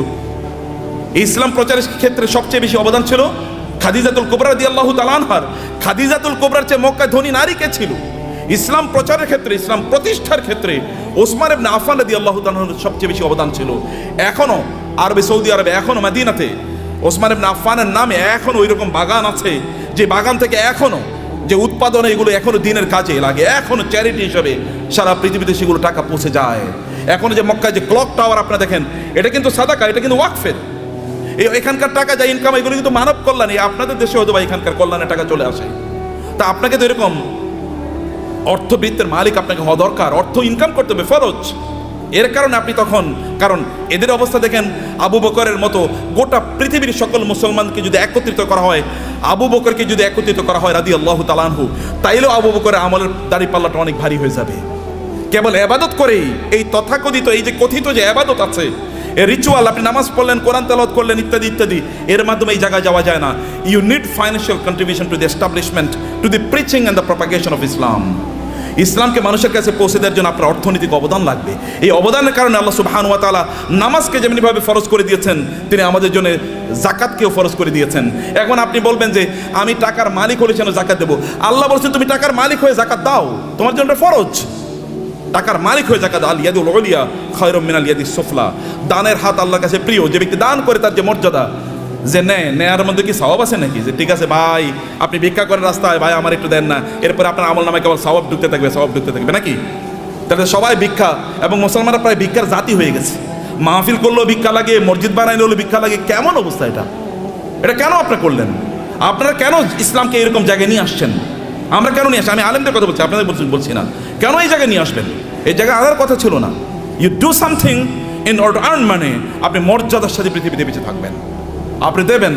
ইসলাম প্রচারের ক্ষেত্রে সবচেয়ে বেশি অবদান ছিল খাদিজাতুল কুবরা রাদিয়াল্লাহু তাআলা আনহার। খাদিজাতুল কুবরার চেয়ে মক্কায় ধনী নারী কে ছিল? ইসলাম প্রচারের ক্ষেত্রে, ইসলাম প্রতিষ্ঠার ক্ষেত্রে ওসমান ইবনে আফফান রাদিয়াল্লাহু তাআলা আনহুর সবচেয়ে বেশি অবদান ছিল। এখনো আরবে, সৌদি আরবে, এখনো মদিনাতে ওসমান ইবনে আফফানের নামে এখনো ওইরকম বাগান আছে, যে বাগান থেকে এখনো যে উৎপাদন, এগুলো এখনো দিনের কাজে লাগে, এখনো চ্যারিটি হিসেবে সারা পৃথিবীতে সেগুলো টাকা পৌঁছে যায়। এখনো যে মক্কায় যে ক্লক টাওয়ার আপনারা দেখেন, এটা কিন্তু সাদাকা, এটা কিন্তু ওয়াকফের। এখানকার টাকা যা ইনকাম, এগুলো কিন্তু মানব কল্যাণে। আপনাদের দেশে হয়তো বা এখানকার কল্যাণে টাকা চলে আসে। তা আপনাকে তো এরকম অর্থবৃত্তের মালিক আপনাকে হওয়া দরকার, অর্থ ইনকাম করতে হবে, ফরজ। এর কারণে আপনি তখন, কারণ এদের অবস্থা দেখেন, আবু বকরের মতো গোটা পৃথিবীর সকল মুসলমানকে যদি একত্রিত করা হয়, আবু বকরকে যদি একত্রিত করা হয় রাদিয়াল্লাহু তাআলা আনহু, তাইলেও আবু বকরের আমলের দাড়িপাল্লাটা অনেক ভারী হয়ে যাবে। কেবল এবাদত করেই, এই তথাকথিত, এই যে কথিত যে এবাদত আছে, এই রিচুয়াল, আপনি নামাজ পড়লেন, কোরআন তেলাওয়াত করলেন, ইত্যাদি ইত্যাদি, এর মাধ্যমে এই জায়গায় যাওয়া যায় না। You need financial contribution to the establishment, to the preaching and the propagation of Islam. ইসলামকে মানুষের কাছে পৌঁছে দেওয়ার জন্য আপনার অর্থনৈতিক অবদান লাগবে। এই অবদানের কারণে আল্লাহ সুবহানাহু ওয়া তাআলা নামাজকে যেমনিভাবে ফরজ করে দিয়েছেন, তিনি আমাদের জন্য জাকাতকেও ফরজ করে দিয়েছেন। এখন আপনি বলবেন যে আমি টাকার মালিক হলে যেন জাকাত দেবো। আল্লাহ বলছেন তুমি টাকার মালিক হয়ে জাকাত দাও, তোমার জন্য ফরজ। টাকার মালিক হয়ে জাকাত, আল ইয়াদুল উলিয়া খায়রুম মিনাল ইয়াদিস সুফলা। দানের হাত আল্লাহর কাছে প্রিয়। যে ব্যক্তি দান করে তার যে মর্যাদা, যে নেয়ার মধ্যে কি সওয়াব আছে নাকি? যে ঠিক আছে ভাই, আপনি ভিক্ষা করেন রাস্তায়, ভাই আমার একটু দেন না, এরপরে আপনার আমল নামায় কেবল সওয়াব ঢুকতে থাকবে, সওয়াব ঢুকতে থাকবে নাকি? তাহলে সবাই ভিক্ষা, এবং মুসলমানরা প্রায় ভিক্ষার জাতি হয়ে গেছে। মাহফিল করলেও ভিক্ষা লাগে, মসজিদ বানাইলেও ভিক্ষা লাগে। কেমন অবস্থা এটা? এটা কেন আপনারা করলেন? আপনারা কেন ইসলামকে এরকম জায়গায় নিয়ে আসছেন? আমরা কেন নিয়ে আসি? আমি আলেমদের কথা বলছি, আপনাদের বলছি না। কেন এই জায়গায় নিয়ে আসবেন? এই জায়গায় আনার কথা ছিল না। You do something in order earn, মানে আপনি মর্যাদার সাথে পৃথিবীতে বেঁচে থাকবেন, আপনি দেবেন,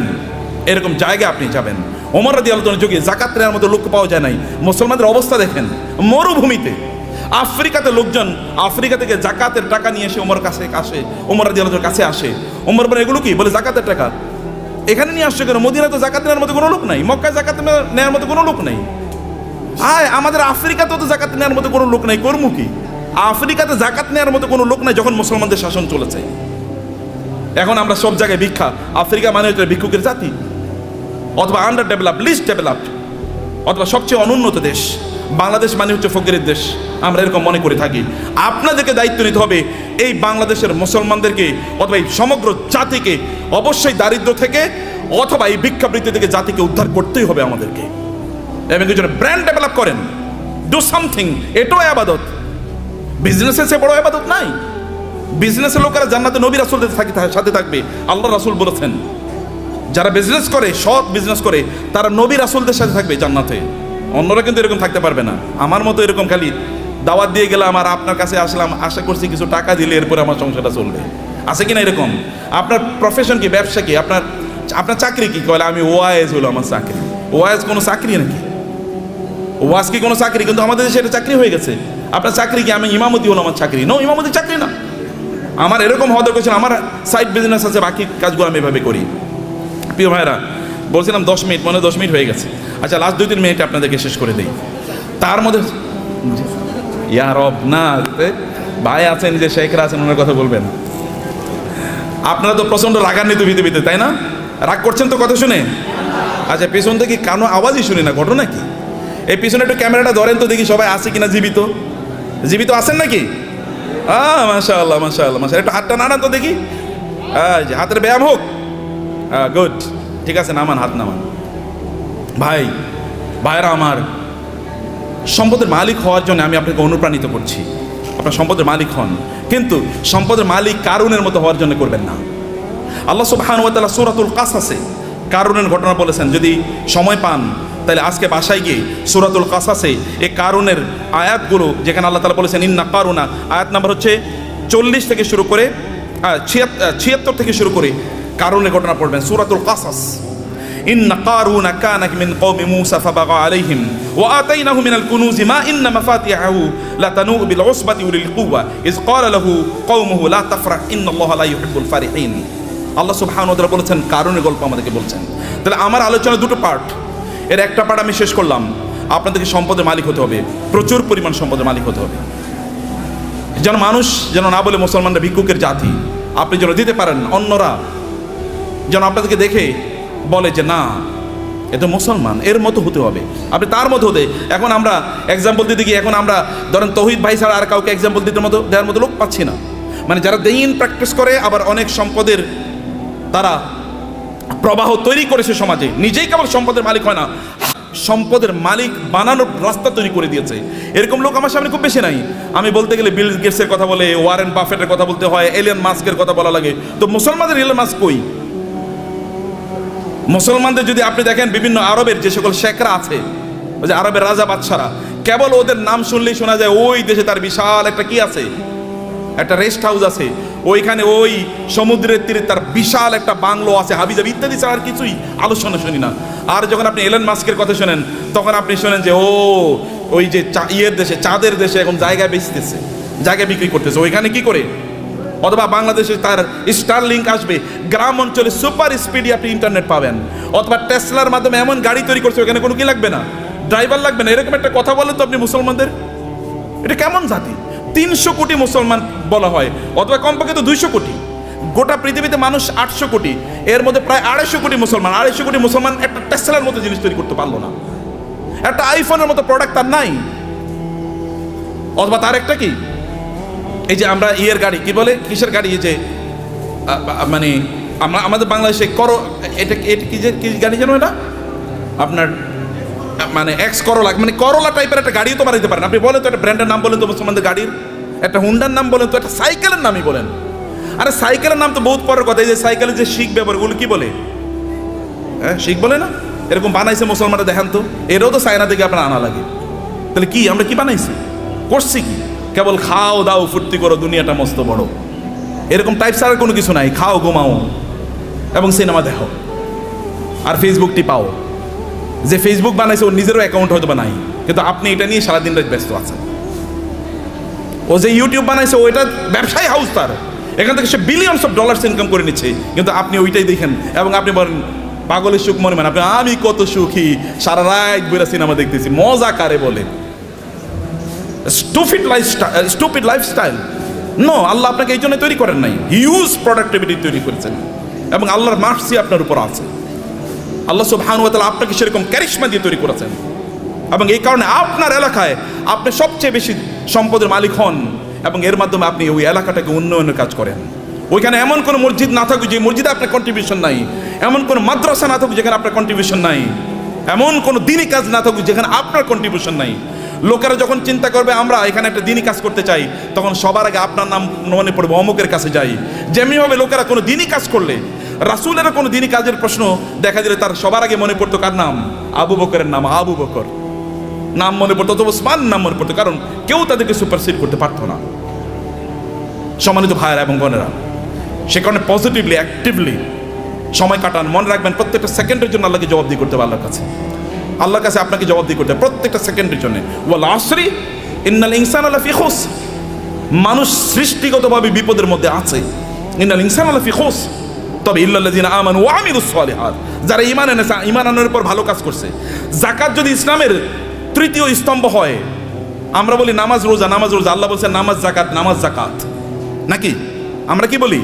এরকম জায়গায় আপনি যাবেন। ওমর রাদিয়াল্লাহু তাআলার যুগে জাকাত নেওয়ার মতো লোক পাওয়া যায় নাই। মুসলমানদের অবস্থা দেখেন, মরুভূমিতে, আফ্রিকাতে লোকজন আফ্রিকা থেকে জাকাতের টাকা নিয়ে এসে ওমর কাছে আসে, ওমর রাদিয়াল্লাহু তাআলার কাছে আসে। ওমর বলে এগুলো কি? বলে জাকাতের টাকা। এখানে নিয়ে আসছে কেন? মদিনায় তো জাকাত নেওয়ার মতো কোনো লোক নাই, মক্কায় জাকাত নেওয়ার মতো কোনো লোক নাই। আমাদের আফ্রিকাতেও তো জাকাত নেওয়ার মতো কোনো লোক নাই, কর্ম কি? আফ্রিকাতে জাকাত নেওয়ার মতো কোনো লোক নাই যখন মুসলমানদের শাসন চলেছে। এখন আমরা সব জায়গায় ভিক্ষা। আফ্রিকা মানে হচ্ছে ভিক্ষুকের জাতি, অথবা আন্ডার ডেভেলপ, লিস্ট ডেভেলপড, অথবা সবচেয়ে অনুন্নত দেশ। বাংলাদেশ মানে হচ্ছে ফকিরের দেশ, আমরা এরকম মনে করে থাকি। আপনাদেরকে দায়িত্ব নিতে হবে এই বাংলাদেশের মুসলমানদেরকে, অথবা এই সমগ্র জাতিকে অবশ্যই দারিদ্র থেকে অথবা এই ভিক্ষাবৃত্তি থেকে জাতিকে উদ্ধার করতেই হবে আমাদেরকে। এবং এই জন্য ব্র্যান্ড ডেভেলপ করেন, ডু সামথিং। এটাও আবাদত। বিজনেসের সে বড় আবাদত নাই। বিজনেসের লোকেরা জান্নাতে নবী রাসূলদের সাথে থাকবে। আল্লাহ রাসূল বলেছেন যারা বিজনেস করে, সৎ বিজনেস করে, তারা নবী রাসূলদের সাথে থাকবে জান্নাতে। অন্যরা কিন্তু এরকম থাকতে পারবে না। আমার মতো এরকম খালি দাওয়াত দিয়ে গেলাম আর আপনার কাছে আসলাম, আশা করছি কিছু টাকা দিলে এরপরে আমার সংসারটা চলবে, আছে কিনা এরকম? আপনার প্রফেশন কি? ব্যবসা কি? আপনার চাকরি কি? বলে আমি ওয়াইজ হলো আমার চাকরি। ওয়াইজ কোনো চাকরি নাকি? ওয়াজ কি কোনো চাকরি? কিন্তু আমাদের দেশে এটা চাকরি হয়ে গেছে। আপনার চাকরি কি? আমি ইমামতি হলো আমার চাকরি? নো, ইমামতি চাকরি না। আমার এরকম হওয়া দরকার ছিল, আমার সাইড বিজনেস আছে, বাকি কাজগুলো আমি এভাবে করি। প্রিয় ভাইরা, বলছিলাম 10 মিনিট, মনে 10 মিনিট হয়ে গেছে। আচ্ছা, লাস্ট 2-3 মিনিট আপনাদেরকে শেষ করে দিই। তার মধ্যে না ভাই আছেন, যে শেখরা আছেন, ওনার কথা বলবেন। আপনারা তো প্রচণ্ড রাগান্বিত পৃথিবীতে, তাই না? রাগ করছেন তো কথা শুনে? আচ্ছা, পেছন থেকে কানো আওয়াজই শুনি না, ঘটনা কি? এই পিছনে একটু ক্যামেরাটা ধরেন তো দেখি সবাই আছে কিনা, জীবিত জীবিত আছেন নাকি? মাশাআল্লাহ মাশাআল্লাহ মাশাআল্লাহ। একটু হাতটা নাড়ান তো দেখি, হাতের ব্যায়াম হোক। গুড, ঠিক আছে, নামান, হাত নামান। ভাইরা আমার, সম্পদের মালিক হওয়ার জন্য আমি আপনাকে অনুপ্রাণিত করছি। আপনার সম্পদের মালিক হন, কিন্তু সম্পদের মালিক কারুনের মতো হওয়ার জন্য করবেন না। আল্লাহ সুবহানাহু ওয়া তাআলা সূরাতুল কাসাসে কারুনের ঘটনা বলেছেন। যদি সময় পান তাহলে আজকে বাসায় গিয়ে সূরাতুল কাসাসে এই কারুনের আয়াতগুলো, যেখানে আল্লাহ তাআলা বলেছেন ইন্না কারুনা, আয়াত নাম্বার হচ্ছে 40 থেকে শুরু করে 76 থেকে শুরু করে কারুনের ঘটনা পড়বেন, সূরাতুল কাসাস। ইন্না কারুনা কানা মিন কওমি মূসা ফাবাগা আলাইহিম ওয়া আতাইনাহু মিনাল কুনুজি মা ইন্না মাফাতিহাহু লাতানু বিল উসবাতি উলিল কুওয়া ইয ক্বালা লাহু কওমুহু লা তাফরাহ ইন্নাল্লাহা লা ইউহিব্বুল ফারিহিন। আল্লাহ সুবহানাহু ওয়া তাআলা বলেছেন, কারুনের গল্প আমাদেরকে বলছেন। তাহলে আমার আলোচনা দুটো পার্ট, এর একটা পার্ট আমি শেষ করলাম। আপনাদেরকে সম্পদের মালিক হতে হবে, প্রচুর পরিমাণ সম্পদের মালিক হতে হবে, যেন মানুষ যেন না বলে মুসলমানরা ভিক্ষুকের জাতি। আপনি যেন দিতে পারেন, অন্যরা যেন আপনাদেরকে দেখে বলে যে না এ তো মুসলমান, এর মতো হতে হবে, আপনি তার মতো হতে। এখন আমরা এক্সাম্পল দিতে গিয়ে এখন আমরা ধরেন তৌহিদ ভাই ছাড়া আর কাউকে এক্সাম্পল দেওয়ার মতো লোক পাচ্ছি না। মানে যারা দ্বীন প্র্যাকটিস করে, আবার অনেক সম্পদের তারা প্রবাহ তৈরি করেছে সমাজে, নিজেই কেবল সম্পদের মালিক হয় না, সম্পদের মালিক বানানোর রাস্তা তৈরি করে দিয়েছে। এরকম লোক আমার সামনে খুব বেশি নাই। আমি বলতে গেলে বিল গেটসের কথা বলে, ওয়ারেন বাফেটের কথা বলতে হয়, এলিয়ন মাস্কের কথা বলা লাগে। তো মুসলমানদের এলিয়ন মাস্ক কই? মুসলমানদের যদি আপনি দেখেন বিভিন্ন আরবের যে সকল শেখরা আছে, ওই যে আরবের রাজা বাদশারা, কেবল ওদের নাম শুনলেই শোনা যায় ওই দেশে তার বিশাল একটা কি আছে, একটা রেস্ট হাউস আছে, ওইখানে ওই সমুদ্রের তীরে তার বিশাল একটা বাংলো আছে, হাবিজাবি ইত্যাদি ছাড়া আর কিছুই আলোচনা শুনি না। আর যখন আপনি এলন মাস্কের কথা শোনেন, তখন আপনি শোনেন যে ও ওই যে ইয়ের দেশে, চাঁদের দেশে এখন জায়গা বেচতেছে, জায়গা বিক্রি করতেছে। ওইখানে কি করে? অথবা বাংলাদেশে তার স্টার লিঙ্ক আসবে, গ্রাম অঞ্চলে সুপার স্পিডে আপনি ইন্টারনেট পাবেন। অথবা টেসলার মাধ্যমে এমন গাড়ি তৈরি করছে, ওখানে কোনো কি লাগবে না, ড্রাইভার লাগবে না। এরকম একটা কথা বলেন তো আপনি মুসলমানদের, এটা কেমন জাতি? 300 কোটি মুসলমান বলা হয়, অথবা কমপক্ষে তো 200 কোটি। গোটা পৃথিবীতে মানুষ 800 কোটি, এর মধ্যে প্রায় 250 কোটি মুসলমান। 250 কোটি মুসলমান একটা টেসলার মতো জিনিস তৈরি করতে পারলো না, একটা আইফোনের মতো প্রোডাক্ট তার নাই। অথবা তার একটা কি, এই যে আমরা ইয়ের গাড়ি কি বলে, কিসের গাড়ি, এই যে মানে আমরা আমাদের বাংলাদেশে এটা কি গাড়ি জানো, এটা আপনার মানে এক্স করোলা, মানে করোলা টাইপের একটা গাড়িও তো বানাইতে পারেন। আপনি বলেন তো একটা ব্র্যান্ডের নাম বলেন তো মুসলমানদের গাড়ির, একটা হুন্ডার নাম বলেন তো, একটা সাইকেলের নামই বলেন। আরে সাইকেলের নাম তো বহুত পরের কথা। এই যে সাইকেলের যে শিখ ব্যবহার, ওগুলো কি বলে? হ্যাঁ, শিখ বলে না? এরকম বানাইছে মুসলমানরা, দেখেন তো, এটাও তো চায়না থেকে আপনার আনা লাগে। তাহলে কি আমরা কি বানাইছি, করছি কি? কেবল খাও দাও ফুর্তি করো, দুনিয়াটা মস্ত বড়, এরকম টাইপ ছাড়া কোনো কিছু নাই। খাও ঘুমাও এবং সিনেমা দেখো আর ফেসবুক টিপাও। যে ফেসবুক বানাইছে ওর নিজেরও অ্যাকাউন্ট হয়তো বা নাই, কিন্তু আপনি এটা নিয়ে সারাদিন রাত ব্যস্ত আছেন। ও যে ইউটিউব বানাইছে ওইটা ব্যবসায়ী হাউস, তার এখান থেকে সে বিলিয়নস অফ ডলার্স ইনকাম করে নিচ্ছে, কিন্তু আপনি ওইটাই দেখেন এবং আপনি বলেন পাগলের সুখ মনে মানে, আপনি আমি কত সুখী, সারা রাত বইরা সিনেমা দেখতেছি, মজা কারে বলে? Stupid lifestyle. নো, আল্লাহ আপনাকে এই জন্য তৈরি করেন নাই, হিউজ প্রোডাক্টিভিটি তৈরি করেছেন এবং আল্লাহর মার্সি আপনার উপর আছে। আল্লাহ সুবহানাহু ওয়া তাআলা আপনাকে সেরকম ক্যারিশমা দিয়ে তৈরি করেছেন এবং এই কারণে আপনার এলাকায় আপনি সবচেয়ে বেশি সম্পদের মালিক হন এবং এর মাধ্যমে আপনি ওই এলাকাটাকে উন্নয়নের কাজ করেন। ওইখানে এমন কোনো মসজিদ না থাকুক যে মসজিদে আপনার কন্ট্রিবিউশন নাই, এমন কোনো মাদ্রাসা না থাকুক যেখানে আপনার কন্ট্রিবিউশন নাই, এমন কোনো দিনী কাজ না থাকুক যেখানে আপনার কন্ট্রিবিউশন নাই। লোকেরা যখন চিন্তা করবে আমরা এখানে একটা দিনী কাজ করতে চাই, তখন সবার আগে আপনার নাম মনে পড়বে, অমুকের কাছে যাই। যেমনিভাবে লোকেরা কোনো দিনী কাজ করলে, রাসূলের কোনো দিনী কাজের প্রশ্ন দেখা দিলে তার সবার আগে মনে পড়তো কার নাম? আবু বকরের নাম, আবু বকর নাম মনে পড়তো, অথবা ওসমান নাম মনে পড়তো, কারণ কেউ তাদেরকে সুপারসিড করতে পারতো না। সম্মানিত ভাইয়েরা এবং বোনেরা, সে কারণে পজিটিভলি অ্যাক্টিভলি সময় কাটান। মনে রাখবেন প্রত্যেকটা সেকেন্ডের জন্য আল্লাহকে জবাবদিহি করতে হবে। আল্লাহর কাছে আপনাকে জবাবদিহি করতে হবে প্রত্যেকটা সেকেন্ডের জন্য। ওয়াল আসরি ইন্নাল ইনসানা লাফি খুসর, মানুষ সৃষ্টিগতভাবে বিপদের মধ্যে আছে। ইন্নাল ইনসানা লাফি খুসর, তবে ইল্লাল্লাযিনা আমানু ওয়া আমিলুস সালিহাত, যারা ঈমান এনেছে, ঈমান আনার পর ভালো কাজ করছে। যাকাত যদি ইসলামের তৃতীয় স্তম্ভ হয়, আমরা বলি নামাজ রোজা, নামাজ রোজা, আল্লাহ বলছেন নামাজ জাকাত, নামাজ জাকাত, নাকি আমরা কি বলি?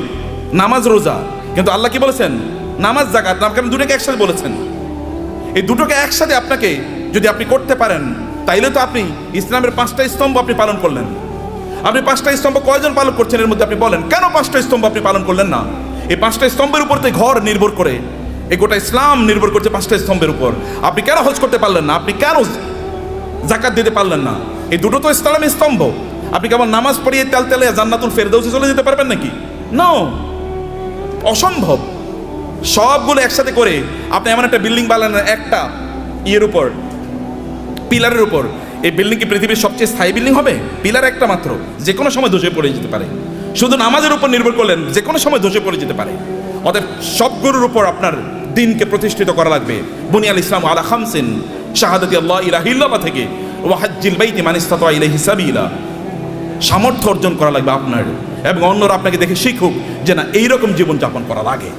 নামাজ রোজা, কিন্তু আল্লাহ কি বলেছেন? নামাজ জাকাত। কারণ দুটোকে একসাথে বলেছেন। এই দুটোকে একসাথে আপনাকে যদি আপনি করতে পারেন, তাইলে তো আপনি ইসলামের 5টা স্তম্ভ আপনি পালন করলেন। আপনি 5টা স্তম্ভ কয়জন পালন করছেন এর মধ্যে আপনি বলেন, কেন 5টা স্তম্ভ আপনি পালন করলেন না? এই 5টা স্তম্ভের উপর তো ঘর নির্ভর করে, এই গোটা ইসলাম নির্ভর করছে 5টা স্তম্ভের উপর। আপনি কেন হজ করতে পারলেন না? আপনি কেন জাকাত দিতে পারলেন না? এই দুটো তো ইসলামের স্তম্ভ। আপনি কেমন নামাজ পড়িয়ে তেলে জান্নাতুল ফেরদাউসে চলে যেতে পারবেন নাকি? নো, অসম্ভব। সবগুলো একসাথে করে আপনি এমন একটা বিল্ডিং বানালেন একটা ইয়ের উপর, পিলারের উপর। এই বিল্ডিং কি পৃথিবীর সবচেয়ে স্থায়ী বিল্ডিং হবে? পিলার একটা মাত্র, যে কোনো সময় ধসে পড়ে যেতে পারে। শুধু নামাজের উপর নির্ভর করলেন, যে কোনো সময় ধসে পড়ে যেতে পারে। অতএব সবগুলোর উপর আপনার দিনকে প্রতিষ্ঠিত করা লাগবে। বুনিয়াল ইসলাম আলা খামসিন, শাহাদাতি আল্লাহ ইলাহা ইল্লাল্লাহ থেকে ওয়া হাজ্জিল বাইতি মান ইসতাতা ইলাইহি সাবিলা, সামর্থ্য অর্জন করা লাগবে আপনার, এবং অন্যরা আপনাকে দেখে শিখুক যে না এইরকম জীবন যাপন করা লাগে।